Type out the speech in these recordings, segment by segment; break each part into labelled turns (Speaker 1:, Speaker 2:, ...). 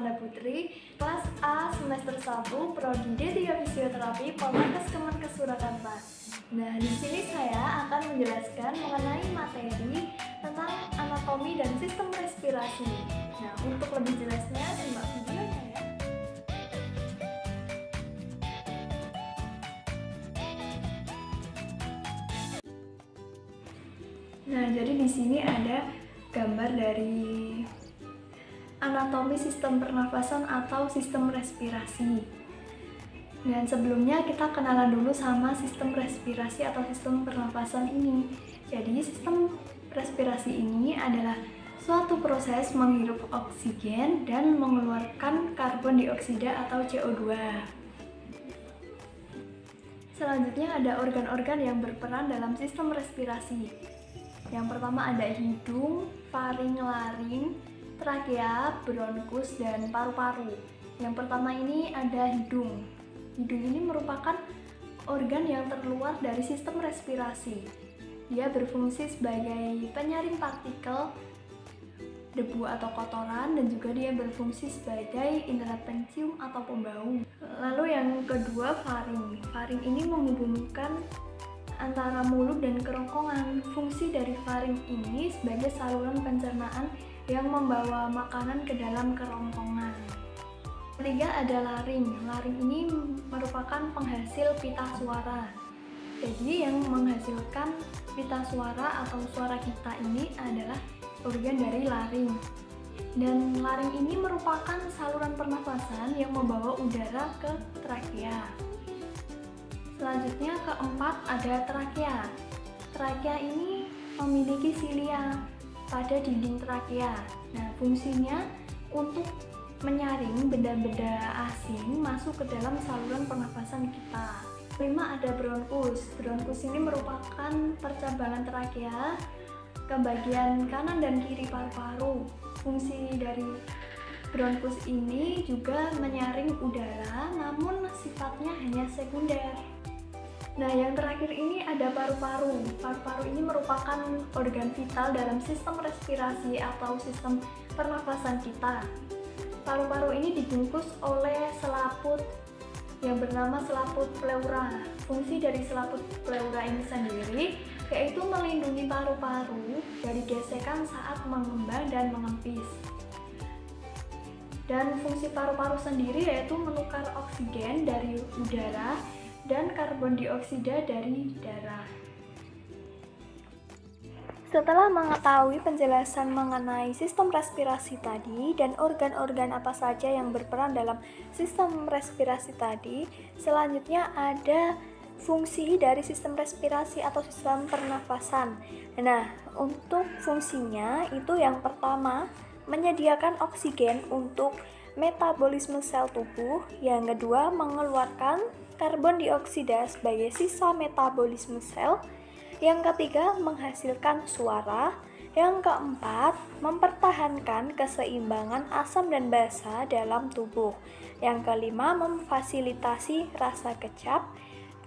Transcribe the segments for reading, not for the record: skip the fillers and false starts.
Speaker 1: Yolanda Putri, kelas A semester 1, Prodi D3 Fisioterapi, Poltekkes Kemenkes Surakarta. Nah, di sini saya akan menjelaskan mengenai materi tentang anatomi dan sistem respirasi. Nah, untuk lebih jelasnya simak videonya ya. Nah, jadi di sini ada gambar dari anatomi sistem pernafasan atau sistem respirasi. Dan sebelumnya kita kenalan dulu sama sistem respirasi atau sistem pernafasan ini. Jadi sistem respirasi ini adalah suatu proses menghirup oksigen dan mengeluarkan karbon dioksida atau CO2. Selanjutnya ada organ-organ yang berperan dalam sistem respirasi. Yang pertama ada hidung, faring, laring, trakea, bronkus, dan paru-paru. Yang pertama ini ada hidung. Hidung ini merupakan organ yang terluar dari sistem respirasi. Dia berfungsi sebagai penyaring partikel, debu atau kotoran, dan juga dia berfungsi sebagai indera pencium atau pembau. Lalu yang kedua faring. Faring ini menghubungkan antara mulut dan kerongkongan. Fungsi dari faring ini sebagai saluran pencernaan yang membawa makanan ke dalam kerongkongan. Ketiga ada laring. Laring ini merupakan penghasil pita suara. Jadi yang menghasilkan pita suara atau suara kita ini adalah organ dari laring. Dan laring ini merupakan saluran pernafasan yang membawa udara ke trakea. Selanjutnya keempat ada trakea. Trakea ini memiliki silia pada dinding trakea. Nah, fungsinya untuk menyaring benda-benda asing masuk ke dalam saluran pernafasan kita. Kelima ada bronkus. Bronkus ini merupakan percabangan trakea ke bagian kanan dan kiri paru-paru. Fungsi dari bronkus ini juga menyaring udara, namun sifatnya hanya sekunder. Nah, yang terakhir ini ada paru-paru. Paru-paru ini merupakan organ vital dalam sistem respirasi atau sistem pernafasan kita. Paru-paru ini dibungkus oleh selaput yang bernama selaput pleura. Fungsi dari selaput pleura ini sendiri yaitu melindungi paru-paru dari gesekan saat mengembang dan mengempis. Dan fungsi paru-paru sendiri yaitu menukar oksigen dari udara dan karbon dioksida dari darah. Setelah mengetahui penjelasan mengenai sistem respirasi tadi dan organ-organ apa saja yang berperan dalam sistem respirasi tadi, selanjutnya ada fungsi dari sistem respirasi atau sistem pernafasan. Nah, untuk fungsinya itu yang pertama, menyediakan oksigen untuk metabolisme sel tubuh. Yang kedua, mengeluarkan karbon dioksida sebagai sisa metabolisme sel. Yang ketiga, menghasilkan suara. Yang keempat, mempertahankan keseimbangan asam dan basa dalam tubuh. Yang kelima, memfasilitasi rasa kecap.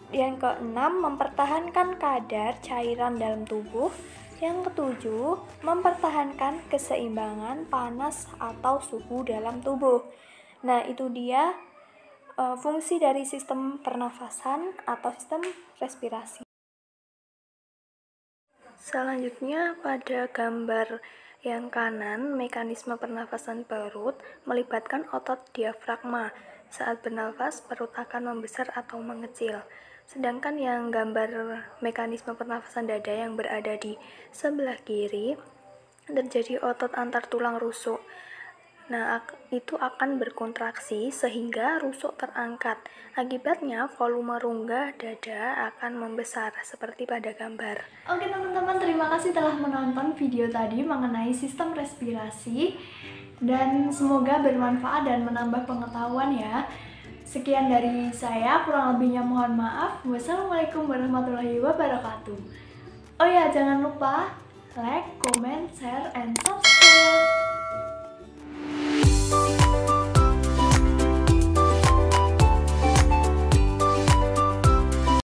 Speaker 1: Yang keenam, mempertahankan kadar cairan dalam tubuh. Yang ketujuh, mempertahankan keseimbangan panas atau suhu dalam tubuh. Nah, itu dia fungsi dari sistem pernafasan atau sistem respirasi. Selanjutnya pada gambar yang kanan, mekanisme pernafasan perut melibatkan otot diafragma. Saat bernafas, perut akan membesar atau mengecil. Sedangkan yang gambar mekanisme pernafasan dada yang berada di sebelah kiri, terjadi otot antar tulang rusuk. Nah, itu akan berkontraksi sehingga rusuk terangkat. Akibatnya volume rongga dada akan membesar seperti pada gambar. Oke teman-teman, terima kasih telah menonton video tadi mengenai sistem respirasi dan semoga bermanfaat dan menambah pengetahuan ya. Sekian dari saya, kurang lebihnya mohon maaf. Wassalamualaikum warahmatullahi wabarakatuh. Oh ya, jangan lupa like, comment, share, and subscribe.